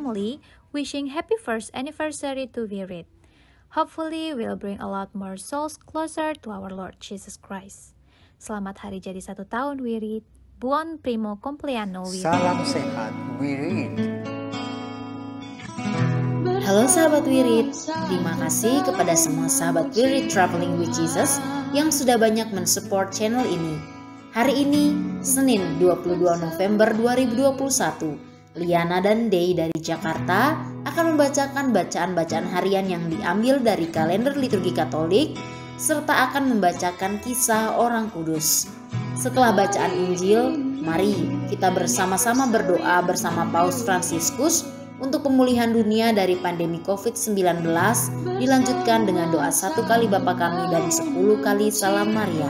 family, wishing happy first anniversary to We Read. Hopefully, we'll bring a lot more souls closer to our Lord Jesus Christ. Selamat hari jadi 1 tahun We Read. Buon primo compleanno We Read. Salam sehat We Read. Halo sahabat We Read, terima kasih kepada semua sahabat We Read Traveling with Jesus yang sudah banyak mensupport channel ini. Hari ini, Senin 22 November 2021, Liana dan Day dari Jakarta akan membacakan bacaan-bacaan harian yang diambil dari kalender liturgi Katolik, serta akan membacakan kisah orang kudus. Setelah bacaan Injil, mari kita bersama-sama berdoa bersama Paus Fransiskus untuk pemulihan dunia dari pandemi COVID-19, dilanjutkan dengan doa 1 kali Bapa Kami dan 10 kali Salam Maria.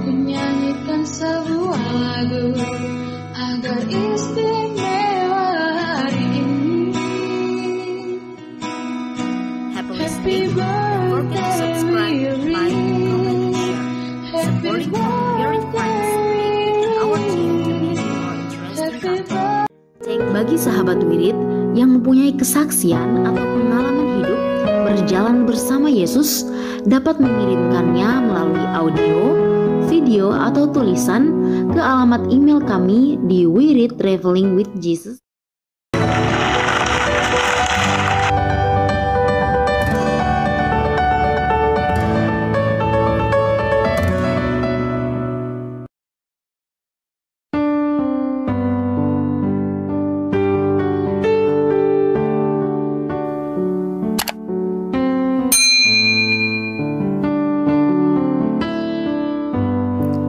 Nyanyikan sebuah lagu agar istimewa hari ini. Happy birthday, don't forget to subscribe, like, comment, and share. Supporting We Read Finds making our team to be more interesting content. Bagi sahabat We Read yang mempunyai kesaksian atau pengalaman hidup berjalan bersama Yesus, dapat mengirimkannya melalui audio, video, atau tulisan ke alamat email kami di We Read Traveling with Jesus.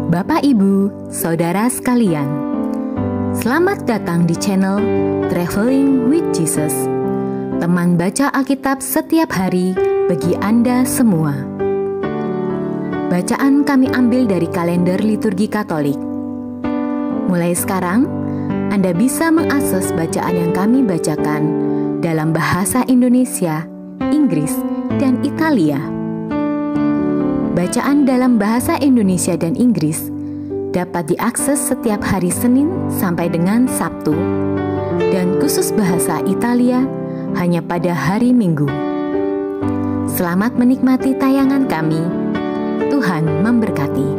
Bapak, Ibu, Saudara sekalian, selamat datang di channel Traveling with Jesus, teman baca Alkitab setiap hari bagi Anda semua. Bacaan kami ambil dari kalender liturgi Katolik. Mulai sekarang, Anda bisa mengakses bacaan yang kami bacakan dalam bahasa Indonesia, Inggris, dan Italia. Bacaan dalam bahasa Indonesia dan Inggris dapat diakses setiap hari Senin sampai dengan Sabtu, dan khusus bahasa Italia hanya pada hari Minggu. Selamat menikmati tayangan kami. Tuhan memberkati.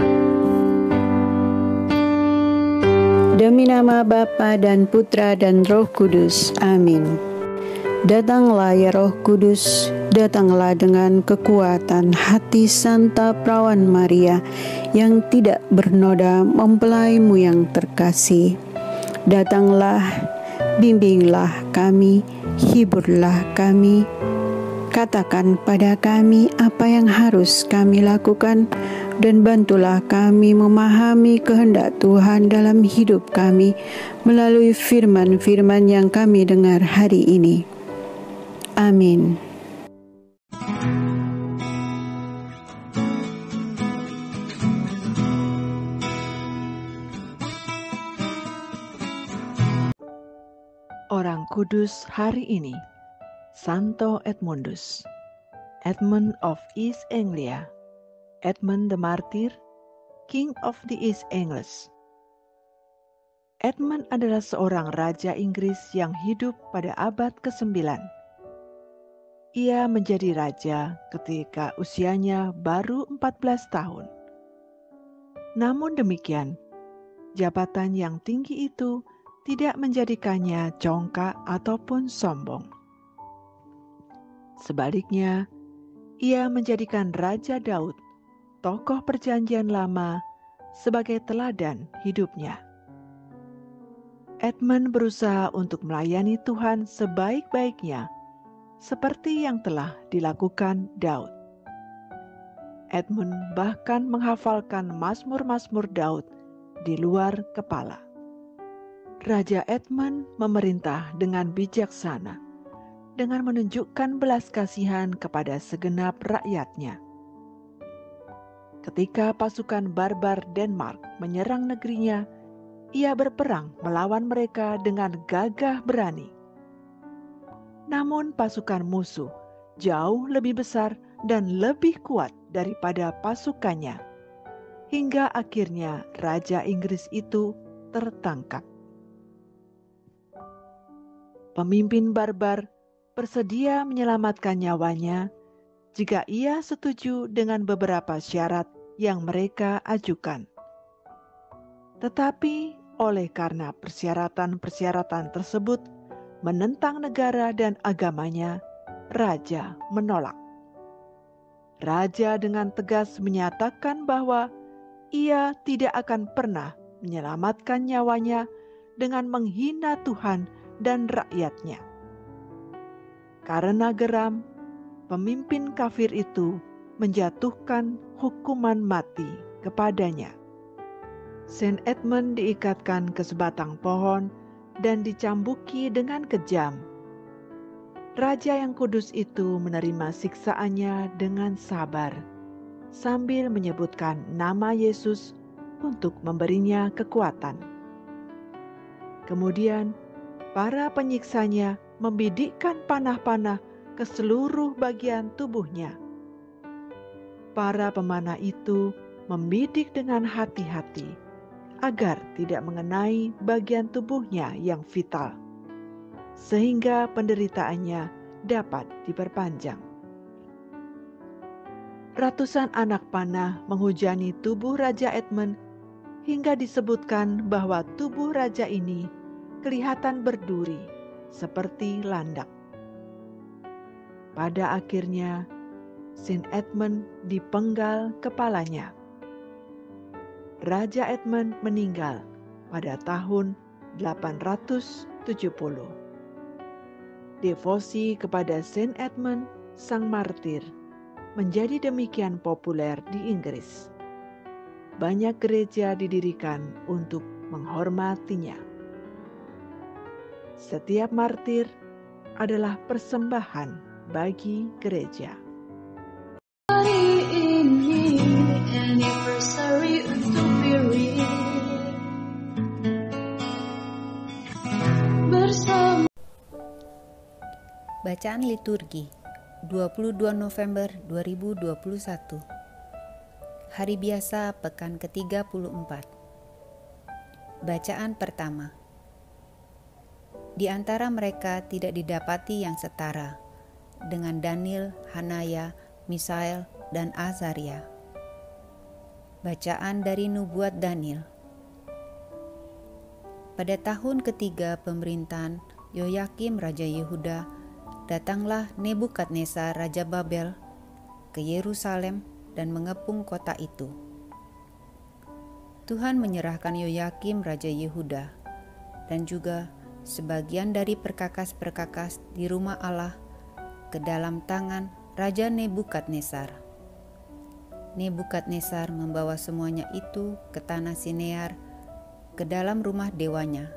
Demi nama Bapa dan Putra dan Roh Kudus. Amin. Datanglah ya Roh Kudus, datanglah dengan kekuatan hati Santa Perawan Maria yang tidak bernoda mempelaimu yang terkasih. Datanglah, bimbinglah kami, hiburlah kami, katakan pada kami apa yang harus kami lakukan, dan bantulah kami memahami kehendak Tuhan dalam hidup kami melalui firman-firman yang kami dengar hari ini. Amin. Orang kudus hari ini, Santo Edmundus, Edmund of East Anglia, Edmund the Martyr, King of the East Angles. Edmund adalah seorang raja Inggris yang hidup pada abad ke-9. Ia menjadi raja ketika usianya baru 14 tahun. Namun demikian, jabatan yang tinggi itu tidak menjadikannya congkak ataupun sombong. Sebaliknya, ia menjadikan Raja Daud, tokoh Perjanjian Lama, sebagai teladan hidupnya. Edmund berusaha untuk melayani Tuhan sebaik-baiknya, seperti yang telah dilakukan Daud. Edmund bahkan menghafalkan mazmur-mazmur Daud di luar kepala. Raja Edmund memerintah dengan bijaksana, dengan menunjukkan belas kasihan kepada segenap rakyatnya. Ketika pasukan barbar Denmark menyerang negerinya, ia berperang melawan mereka dengan gagah berani. Namun pasukan musuh jauh lebih besar dan lebih kuat daripada pasukannya, hingga akhirnya Raja Inggris itu tertangkap. Pemimpin barbar bersedia menyelamatkan nyawanya jika ia setuju dengan beberapa syarat yang mereka ajukan. Tetapi oleh karena persyaratan-persyaratan tersebut menentang negara dan agamanya, raja menolak. Raja dengan tegas menyatakan bahwa ia tidak akan pernah menyelamatkan nyawanya dengan menghina Tuhan dan rakyatnya. Karena geram, pemimpin kafir itu menjatuhkan hukuman mati kepadanya. Saint Edmund diikatkan ke sebatang pohon dan dicambuki dengan kejam. Raja yang kudus itu menerima siksaannya dengan sabar, sambil menyebutkan nama Yesus untuk memberinya kekuatan. Kemudian, para penyiksanya membidikkan panah-panah ke seluruh bagian tubuhnya. Para pemanah itu membidik dengan hati-hati agar tidak mengenai bagian tubuhnya yang vital, sehingga penderitaannya dapat diperpanjang. Ratusan anak panah menghujani tubuh Raja Edmund hingga disebutkan bahwa tubuh raja ini kelihatan berduri seperti landak. Pada akhirnya, Saint Edmund dipenggal kepalanya. Raja Edmund meninggal pada tahun 870. Devosi kepada Saint Edmund, sang martir, menjadi demikian populer di Inggris. Banyak gereja didirikan untuk menghormatinya. Setiap martir adalah persembahan bagi gereja. Hari ini anniversary untuk Wirid bersama. Bacaan liturgi 22 November 2021. Hari biasa pekan ke-34. Bacaan pertama. Di antara mereka tidak didapati yang setara dengan Daniel, Hanaya, Misael, dan Azaria. Bacaan dari nubuat Daniel. Pada tahun ketiga pemerintahan Yoyakim Raja Yehuda, datanglah Nebukadnezar Raja Babel ke Yerusalem dan mengepung kota itu. Tuhan menyerahkan Yoyakim Raja Yehuda dan juga sebagian dari perkakas-perkakas di rumah Allah ke dalam tangan Raja Nebukadnezar. Nebukadnezar membawa semuanya itu ke tanah Sinear, ke dalam rumah dewanya,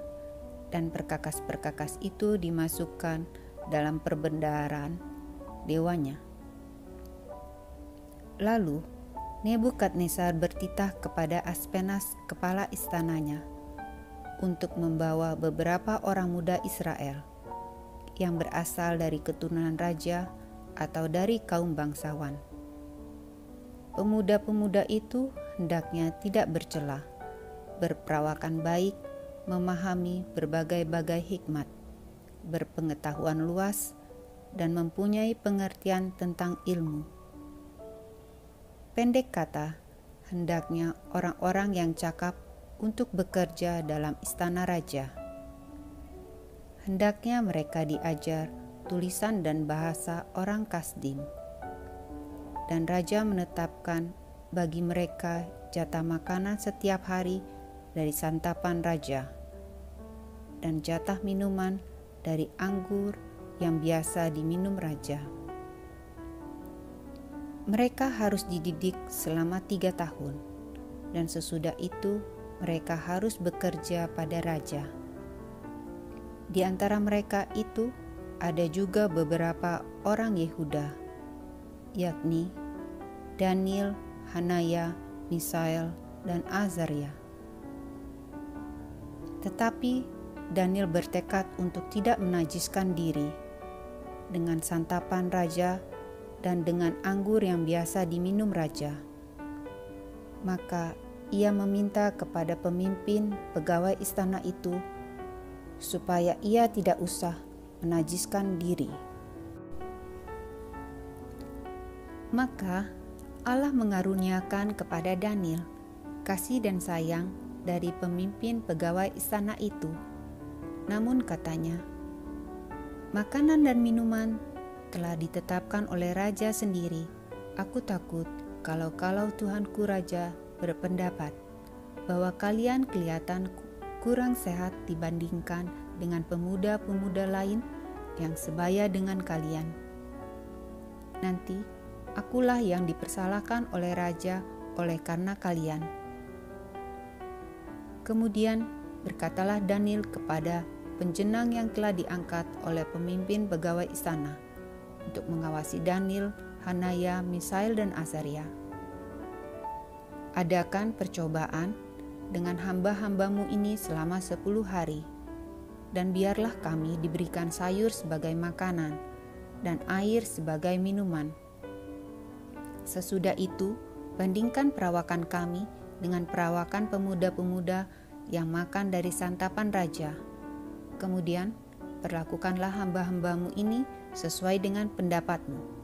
dan perkakas-perkakas itu dimasukkan dalam perbendaharaan dewanya. Lalu Nebukadnezar bertitah kepada Aspenas, kepala istananya, untuk membawa beberapa orang muda Israel yang berasal dari keturunan raja atau dari kaum bangsawan. Pemuda-pemuda itu hendaknya tidak bercela, berperawakan baik, memahami berbagai-bagai hikmat, berpengetahuan luas, dan mempunyai pengertian tentang ilmu. Pendek kata, hendaknya orang-orang yang cakap untuk bekerja dalam istana raja. Hendaknya mereka diajar tulisan dan bahasa orang Kasdim. Dan raja menetapkan bagi mereka jatah makanan setiap hari dari santapan raja, dan jatah minuman dari anggur yang biasa diminum raja. Mereka harus dididik selama 3 tahun, dan sesudah itu mereka harus bekerja pada raja. Di antara mereka itu ada juga beberapa orang Yehuda, yakni Daniel, Hanaya, Misael, dan Azaria. Tetapi Daniel bertekad untuk tidak menajiskan diri dengan santapan raja dan dengan anggur yang biasa diminum raja. Maka ia meminta kepada pemimpin pegawai istana itu supaya ia tidak usah menajiskan diri. Maka Allah mengaruniakan kepada Daniel kasih dan sayang dari pemimpin pegawai istana itu. Namun katanya, makanan dan minuman telah ditetapkan oleh raja sendiri. Aku takut kalau Tuhanku raja berpendapat bahwa kalian kelihatan kurang sehat dibandingkan dengan pemuda-pemuda lain yang sebaya dengan kalian. Nanti akulah yang dipersalahkan oleh raja oleh karena kalian. Kemudian berkatalah Daniel kepada penjenang yang telah diangkat oleh pemimpin pegawai istana untuk mengawasi Daniel, Hanaya, Misael, dan Azaria. Adakan percobaan dengan hamba-hambamu ini selama 10 hari, dan biarlah kami diberikan sayur sebagai makanan dan air sebagai minuman. Sesudah itu, bandingkan perawakan kami dengan perawakan pemuda-pemuda yang makan dari santapan raja. Kemudian, perlakukanlah hamba-hambamu ini sesuai dengan pendapatmu.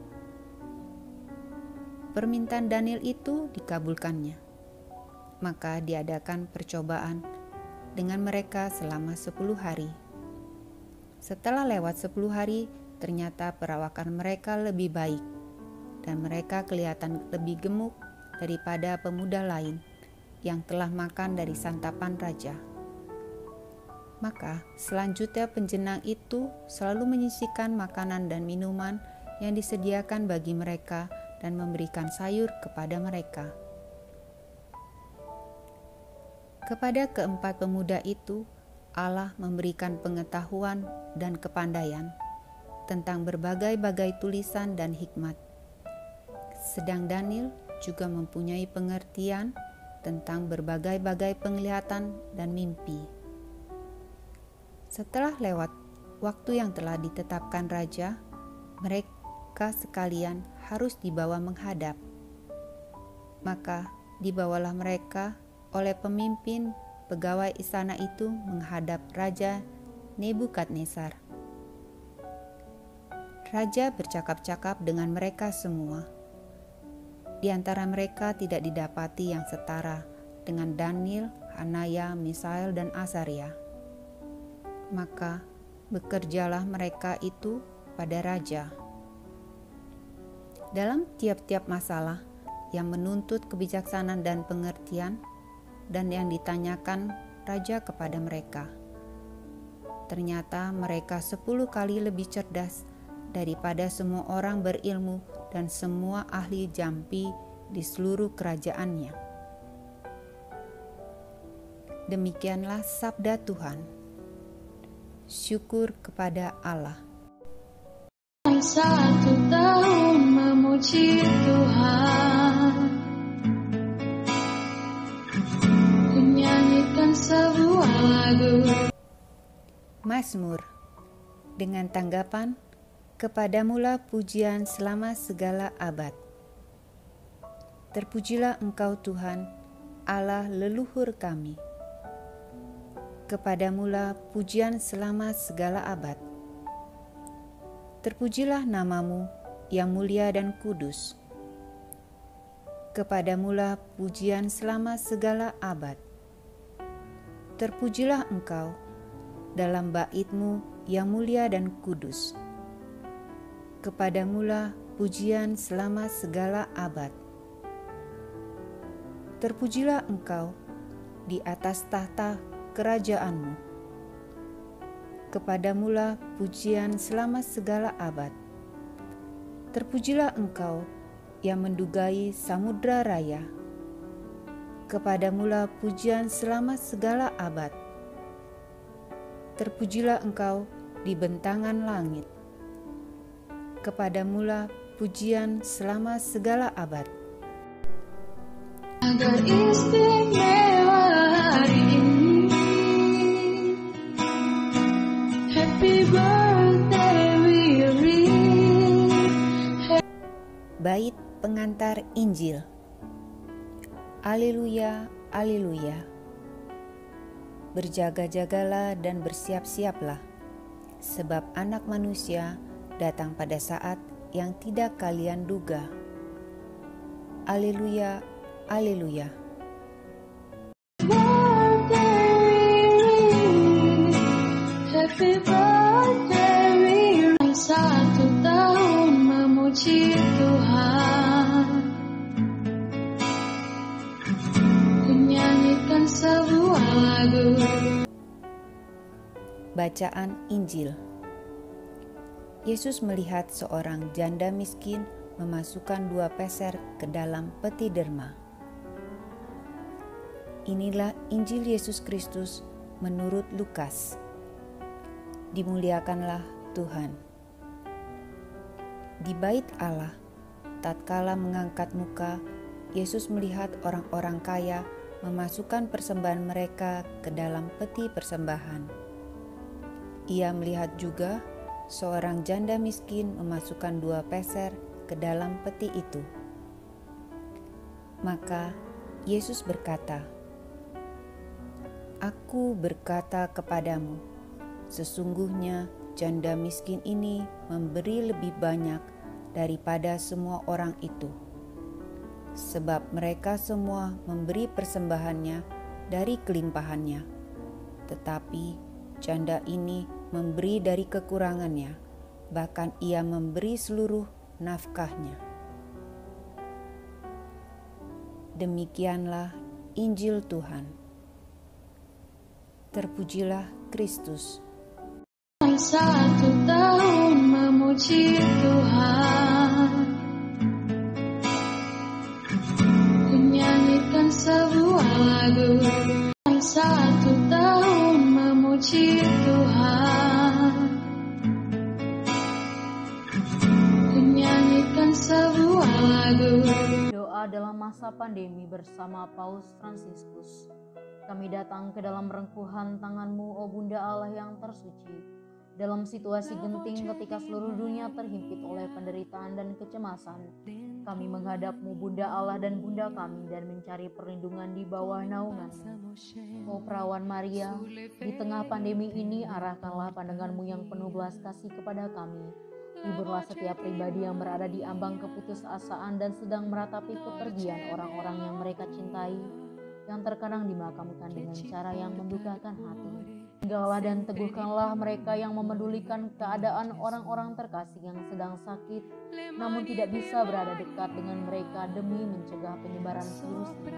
Permintaan Daniel itu dikabulkannya. Maka diadakan percobaan dengan mereka selama 10 hari. Setelah lewat 10 hari, ternyata perawakan mereka lebih baik, dan mereka kelihatan lebih gemuk daripada pemuda lain yang telah makan dari santapan raja. Maka selanjutnya penjenang itu selalu menyisihkan makanan dan minuman yang disediakan bagi mereka dan memberikan sayur kepada mereka. Kepada keempat pemuda itu, Allah memberikan pengetahuan dan kepandaian tentang berbagai-bagai tulisan dan hikmat. Sedang Daniel juga mempunyai pengertian tentang berbagai-bagai penglihatan dan mimpi. Setelah lewat waktu yang telah ditetapkan raja, mereka sekalian harus dibawa menghadap. Maka dibawalah mereka oleh pemimpin pegawai istana itu menghadap Raja Nebukadnezar. Raja bercakap-cakap dengan mereka semua. Di antara mereka tidak didapati yang setara dengan Daniel, Hanaya, Misael, dan Azaria. Maka bekerjalah mereka itu pada raja. Dalam tiap-tiap masalah yang menuntut kebijaksanaan dan pengertian, dan yang ditanyakan raja kepada mereka, ternyata mereka 10 kali lebih cerdas daripada semua orang berilmu dan semua ahli jampi di seluruh kerajaannya. Demikianlah sabda Tuhan. Syukur kepada Allah. 1 tahun memuji Tuhan, menyanyikan sebuah lagu. Mazmur dengan tanggapan, kepadamulah pujian selama segala abad. Terpujilah Engkau Tuhan, Allah leluhur kami. Kepadamulah pujian selama segala abad. Terpujilah namamu yang mulia dan kudus. Kepadamulah pujian selama segala abad. Terpujilah Engkau dalam bait-Mu yang mulia dan kudus. Kepadamulah pujian selama segala abad. Terpujilah Engkau di atas tahta kerajaan-Mu. Kepadamulah pujian selama segala abad. Terpujilah Engkau yang mendugai samudra raya. Kepadamulah pujian selama segala abad. Terpujilah Engkau di bentangan langit. Kepadamulah pujian selama segala abad. Agar istimewa hari ini, happy birthday we read. Bait pengantar Injil. Haleluya, Haleluya. Berjaga-jagalah dan bersiap-siaplah, sebab Anak Manusia datang pada saat yang tidak kalian duga. Haleluya, haleluya. Happy birthday, Wiri. 1 tahun memuji Tuhan. Menyanyikan sebuah lagu. Bacaan Injil. Yesus melihat seorang janda miskin memasukkan 2 peser ke dalam peti derma. Inilah Injil Yesus Kristus menurut Lukas. Dimuliakanlah Tuhan. Di bait Allah, tatkala mengangkat muka, Yesus melihat orang-orang kaya memasukkan persembahan mereka ke dalam peti persembahan. Ia melihat juga seorang janda miskin memasukkan 2 peser ke dalam peti itu. Maka Yesus berkata, "Aku berkata kepadamu, sesungguhnya janda miskin ini memberi lebih banyak daripada semua orang itu. Sebab mereka semua memberi persembahannya dari kelimpahannya, tetapi janda ini memberi dari kekurangannya, bahkan ia memberi seluruh nafkahnya." Demikianlah Injil Tuhan. Terpujilah Kristus. 1 tahun memuji Tuhan. Menyanyikan sebuah lagu. 1 tahun memuji Tuhan. Menyanyikan sebuah lagu. Doa dalam masa pandemi bersama Paus Fransiskus. Kami datang ke dalam rengkuhan tangan-Mu, O Bunda Allah yang tersuci. Dalam situasi genting ketika seluruh dunia terhimpit oleh penderitaan dan kecemasan, kami menghadap-Mu, Bunda Allah dan Bunda kami, dan mencari perlindungan di bawah naungan-Mu. O Perawan Maria, di tengah pandemi ini arahkanlah pandangan-Mu yang penuh belas kasih kepada kami. Hiburlah setiap pribadi yang berada di ambang keputusasaan dan sedang meratapi kepergian orang-orang yang mereka cintai, yang terkadang dimakamkan dengan cara yang membukakan hati. Tinggallah dan teguhkanlah mereka yang memedulikan keadaan orang-orang terkasih yang sedang sakit, namun tidak bisa berada dekat dengan mereka demi mencegah penyebaran virus ini.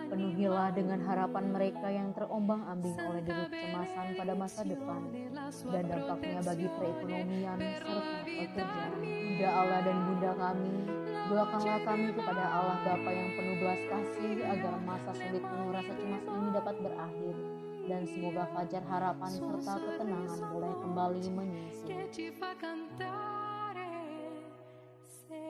Penuhilah dengan harapan mereka yang terombang-ambing oleh deru kecemasan pada masa depan dan dampaknya bagi perekonomian serta pekerjaan. Bunda Allah dan Bunda kami, doakanlah kami kepada Allah Bapa yang penuh belas kasih agar masa sulit penuh rasa cemas ini dapat berakhir, dan semoga fajar harapan serta ketenangan boleh kembali menyisi.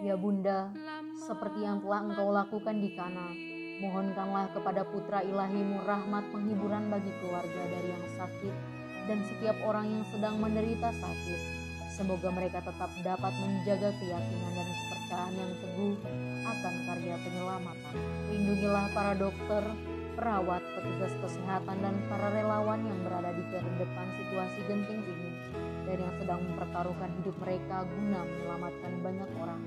Ya Bunda, seperti yang telah Engkau lakukan di Kana, mohonkanlah kepada Putra Ilahi-Mu rahmat penghiburan bagi keluarga dari yang sakit dan setiap orang yang sedang menderita sakit. Semoga mereka tetap dapat menjaga keyakinan dan kepercayaan yang teguh akan karya penyelamatan. Lindungilah para dokter, perawat, petugas kesehatan, dan para relawan yang berada di terdepan situasi genting ini dan yang sedang mempertaruhkan hidup mereka guna menyelamatkan banyak orang.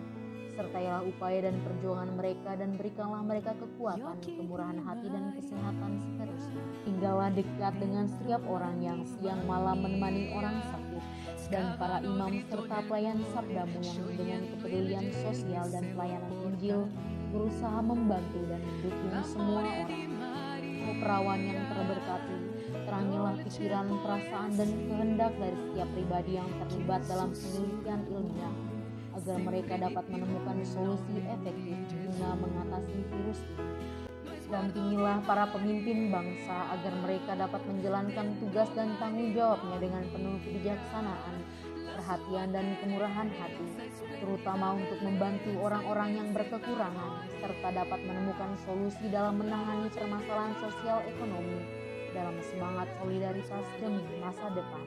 Sertailah upaya dan perjuangan mereka dan berikanlah mereka kekuatan, kemurahan hati, dan kesehatan seterusnya. Tinggallah dekat dengan setiap orang yang siang malam menemani orang sakit dan para imam serta pelayan sabdamu yang dengan kepedulian sosial dan pelayanan Injil berusaha membantu dan mendukung semua orang. O Perawan yang terberkati, terangilah pikiran, perasaan, dan kehendak dari setiap pribadi yang terlibat dalam penelitian ilmiah agar mereka dapat menemukan solusi efektif guna mengatasi virus ini. Dampingilah para pemimpin bangsa agar mereka dapat menjalankan tugas dan tanggung jawabnya dengan penuh kebijaksanaan, perhatian, dan kemurahan hati, terutama untuk membantu orang-orang yang berkekurangan, serta dapat menemukan solusi dalam menangani permasalahan sosial ekonomi dalam semangat solidaritas demi masa depan.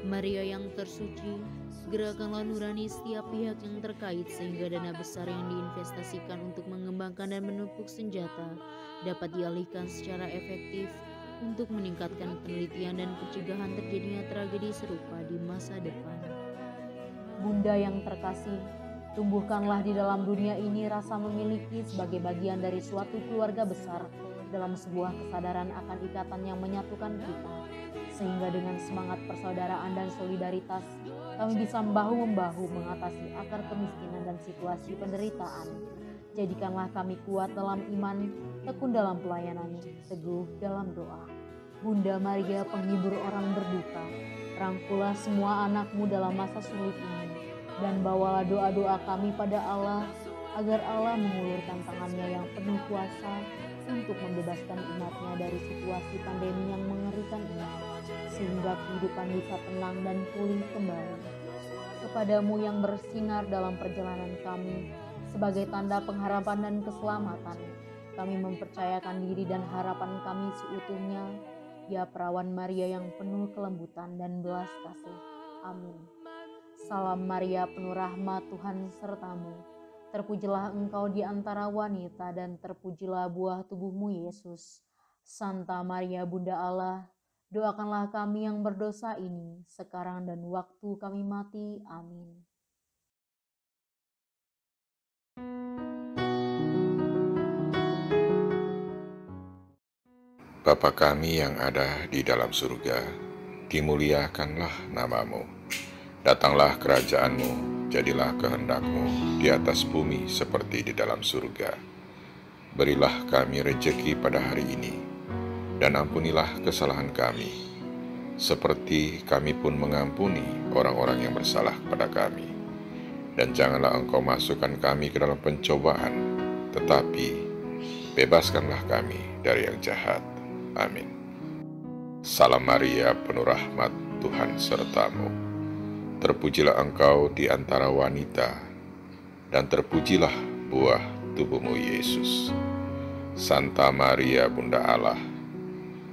Maria yang tersuci, gerakanlah nurani setiap pihak yang terkait sehingga dana besar yang diinvestasikan untuk mengembangkan dan menumpuk senjata dapat dialihkan secara efektif untuk meningkatkan penelitian dan pencegahan terjadinya tragedi serupa di masa depan. Bunda yang terkasih, tumbuhkanlah di dalam dunia ini rasa memiliki sebagai bagian dari suatu keluarga besar dalam sebuah kesadaran akan ikatan yang menyatukan kita, sehingga dengan semangat persaudaraan dan solidaritas kami bisa bahu-membahu mengatasi akar kemiskinan dan situasi penderitaan. Jadikanlah kami kuat dalam iman, tekun dalam pelayanan, teguh dalam doa. Bunda Maria, penghibur orang berduka, rangkulah semua anakmu dalam masa sulit ini, dan bawalah doa-doa kami pada Allah, agar Allah mengulurkan tangannya yang penuh kuasa untuk membebaskan umatnya dari situasi pandemi yang mengerikan ini, sehingga kehidupan bisa tenang dan pulih kembali. Kepadamu yang bersinar dalam perjalanan kami, sebagai tanda pengharapan dan keselamatan, kami mempercayakan diri dan harapan kami seutuhnya, ya Perawan Maria yang penuh kelembutan dan belas kasih. Amin. Salam Maria, penuh rahmat, Tuhan sertamu. Terpujilah engkau di antara wanita dan terpujilah buah tubuhmu Yesus. Santa Maria Bunda Allah, doakanlah kami yang berdosa ini, sekarang dan waktu kami mati. Amin. Bapa kami yang ada di dalam surga, dimuliakanlah namamu. Datanglah kerajaanmu, jadilah kehendak-Mu di atas bumi seperti di dalam surga. Berilah kami rejeki pada hari ini, dan ampunilah kesalahan kami, seperti kami pun mengampuni orang-orang yang bersalah kepada kami. Dan janganlah Engkau masukkan kami ke dalam pencobaan, tetapi bebaskanlah kami dari yang jahat. Amin. Salam Maria, penuh rahmat, Tuhan sertamu. Terpujilah engkau di antara wanita, dan terpujilah buah tubuhmu Yesus. Santa Maria Bunda Allah,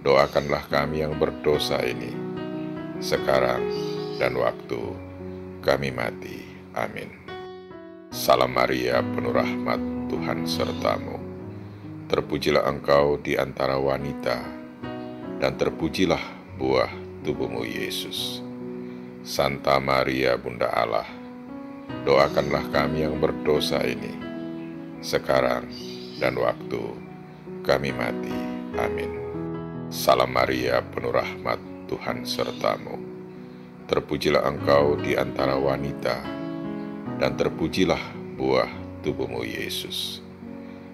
doakanlah kami yang berdosa ini, sekarang dan waktu kami mati. Amin. Salam Maria, penuh rahmat, Tuhan sertamu. Terpujilah engkau di antara wanita, dan terpujilah buah tubuhmu Yesus. Santa Maria Bunda Allah, doakanlah kami yang berdosa ini, sekarang dan waktu kami mati. Amin. Salam Maria, penuh rahmat, Tuhan sertamu. Terpujilah engkau di antara wanita, dan terpujilah buah tubuhmu Yesus.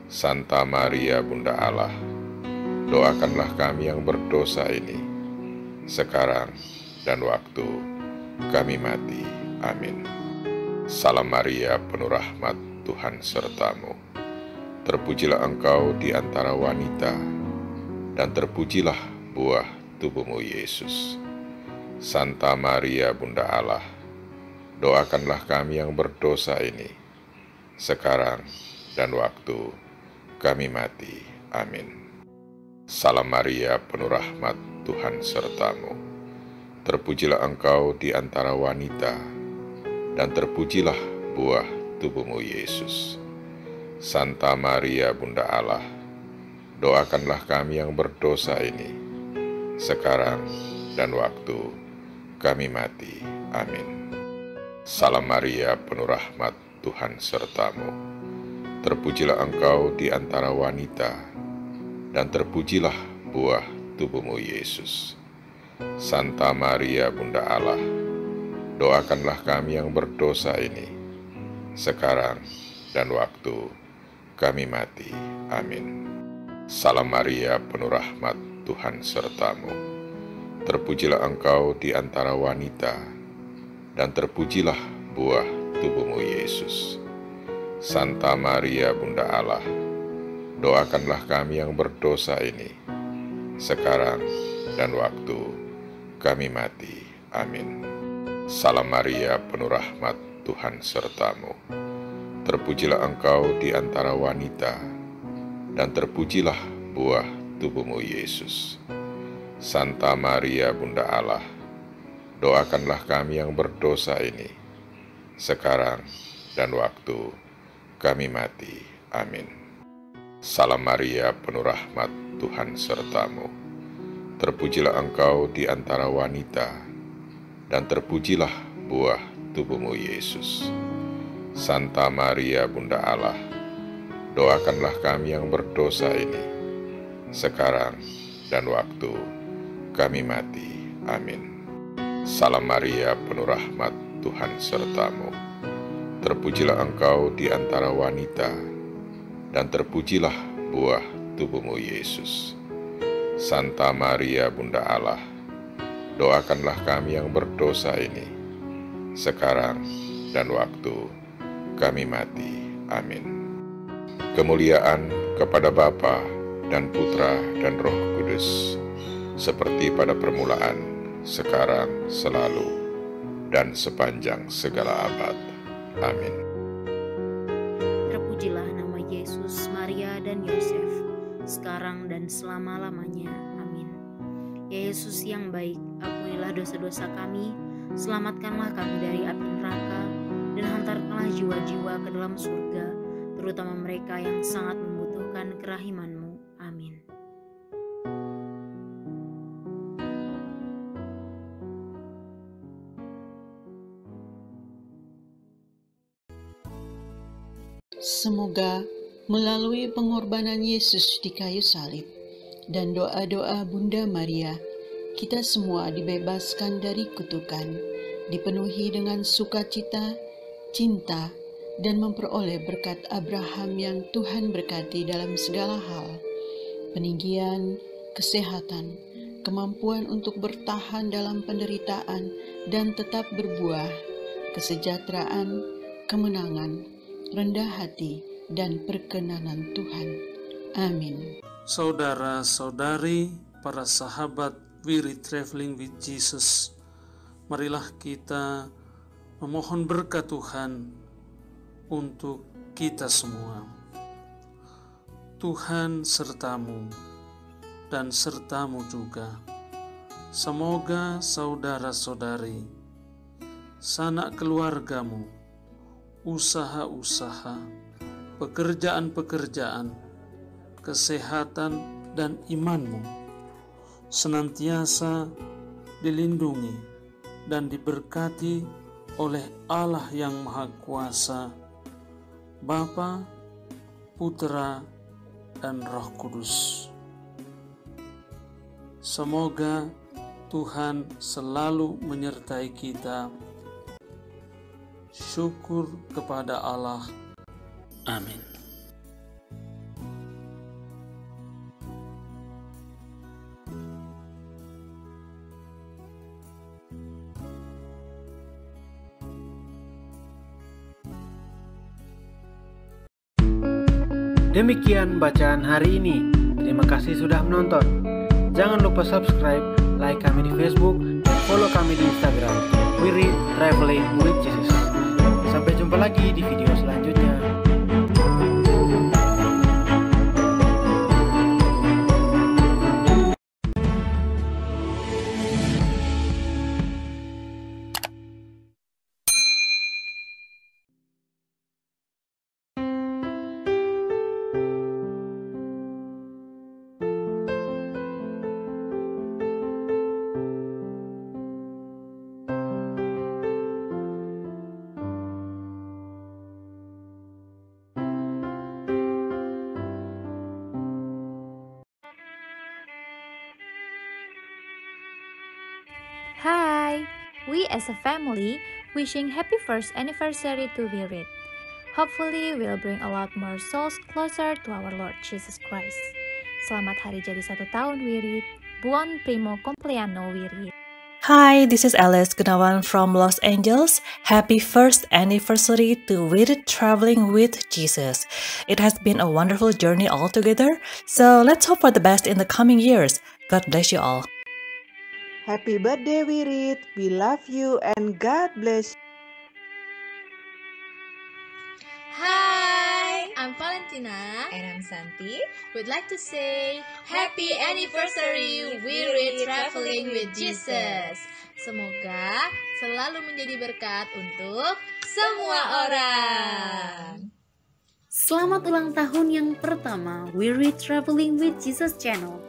Santa Maria Bunda Allah, doakanlah kami yang berdosa ini, sekarang dan waktu kami mati. Amin. Salam Maria, penuh rahmat, Tuhan sertamu. Terpujilah engkau di antara wanita, dan terpujilah buah tubuhmu Yesus. Santa Maria Bunda Allah, doakanlah kami yang berdosa ini, sekarang dan waktu kami mati. Amin. Salam Maria, penuh rahmat, Tuhan sertamu. Terpujilah engkau di antara wanita, dan terpujilah buah tubuhmu Yesus. Santa Maria Bunda Allah, doakanlah kami yang berdosa ini, sekarang dan waktu kami mati. Amin. Salam Maria, penuh rahmat, Tuhan sertamu. Terpujilah engkau di antara wanita, dan terpujilah buah tubuhmu Yesus. Santa Maria Bunda Allah, doakanlah kami yang berdosa ini, sekarang dan waktu kami mati. Amin. Salam Maria, penuh rahmat, Tuhan sertamu. Terpujilah engkau di antara wanita, dan terpujilah buah tubuhmu Yesus. Santa Maria Bunda Allah, doakanlah kami yang berdosa ini, sekarang dan waktu kami mati. Amin. Salam Maria, penuh rahmat, Tuhan sertamu. Terpujilah engkau di antara wanita, dan terpujilah buah tubuhmu Yesus. Santa Maria Bunda Allah, doakanlah kami yang berdosa ini, sekarang dan waktu kami mati. Amin. Salam Maria, penuh rahmat, Tuhan sertamu. Terpujilah engkau di antara wanita, dan terpujilah buah tubuhmu, Yesus. Santa Maria, Bunda Allah, doakanlah kami yang berdosa ini, sekarang dan waktu kami mati. Amin. Salam Maria, penuh rahmat, Tuhan sertamu. Terpujilah engkau di antara wanita, dan terpujilah buah tubuhmu, Yesus. Santa Maria, Bunda Allah, doakanlah kami yang berdosa ini, sekarang dan waktu kami mati. Amin. Kemuliaan kepada Bapa dan Putra dan Roh Kudus, seperti pada permulaan, sekarang, selalu, dan sepanjang segala abad. Amin. Terpujilah nama Yesus, Maria, dan Yosef, sekarang dan selama-lamanya. Amin. Ya Yesus yang baik, ampunilah dosa-dosa kami, selamatkanlah kami dari api neraka, dan hantarkanlah jiwa-jiwa ke dalam surga, terutama mereka yang sangat membutuhkan kerahiman-Mu. Amin. Semoga melalui pengorbanan Yesus di kayu salib dan doa-doa Bunda Maria, kita semua dibebaskan dari kutukan, dipenuhi dengan sukacita, cinta, dan memperoleh berkat Abraham yang Tuhan berkati dalam segala hal, peninggian, kesehatan, kemampuan untuk bertahan dalam penderitaan dan tetap berbuah, kesejahteraan, kemenangan, rendah hati, dan perkenanan Tuhan. Amin. Saudara-saudari, para sahabat Wirid Traveling with Jesus, marilah kita memohon berkat Tuhan untuk kita semua. Tuhan sertamu dan sertamu juga. Semoga saudara-saudari, sanak keluargamu, usaha-usaha, pekerjaan-pekerjaan, kesehatan dan imanmu senantiasa dilindungi dan diberkati oleh Allah yang Maha Kuasa, Bapa, Putra, dan Roh Kudus. Semoga Tuhan selalu menyertai kita. Syukur kepada Allah. Amin. Demikian bacaan hari ini. Terima kasih sudah menonton. Jangan lupa subscribe, like kami di Facebook, dan follow kami di Instagram, Wirid Traveling with Jesus. Sampai jumpa lagi di video selanjutnya. Hi! We as a family wishing happy first anniversary to Wirid. Hopefully we'll bring a lot more souls closer to our Lord Jesus Christ. Selamat hari jadi 1 tahun Wirid. Buon primo compleanno Wirid. Hi, this is Alice Gunawan from Los Angeles. Happy first anniversary to Wirid Traveling with Jesus. It has been a wonderful journey altogether, so let's hope for the best in the coming years. God bless you all. Happy birthday, Wirid. We love you and God bless you. Hi, I'm Valentina. And I'm Santi. We'd like to say Happy Anniversary We Read Traveling with Jesus. Semoga selalu menjadi berkat untuk semua orang. Selamat ulang tahun yang pertama We Read Traveling with Jesus Channel.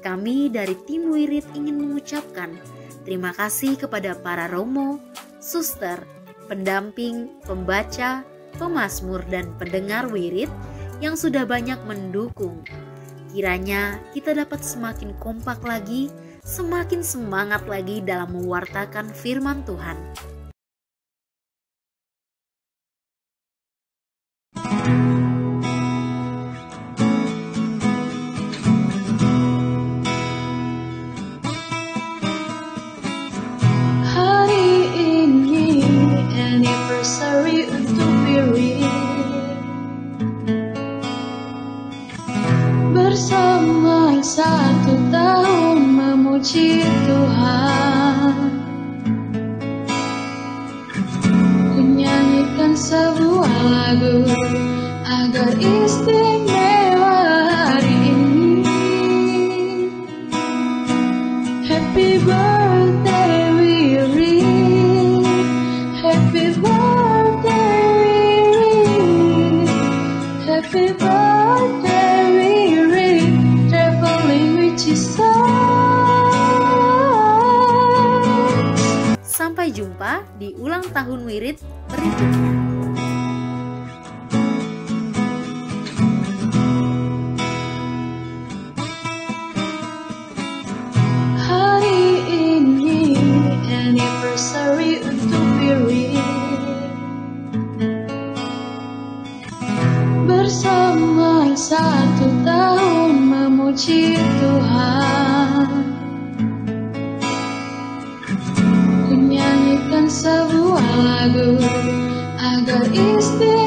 Kami dari tim We Read ingin mengucapkan terima kasih kepada para romo, suster, pendamping, pembaca, pemazmur, dan pendengar We Read yang sudah banyak mendukung. Kiranya kita dapat semakin kompak lagi, semakin semangat lagi dalam mewartakan firman Tuhan. Hari ini anniversary untuk We Read, bersama 1 tahun memuji Tuhan, menyanyikan sebuah lagu agar istimewa hari ini. Happy birthday We Read, happy birthday We Read, happy birthday We Read, traveling with Jesus. Sampai jumpa di ulang tahun We Read berikutnya. Hari ini anniversary untuk We Read, bersama 1 tahun memuji Tuhan, menyanyikan sebuah lagu agar istimewa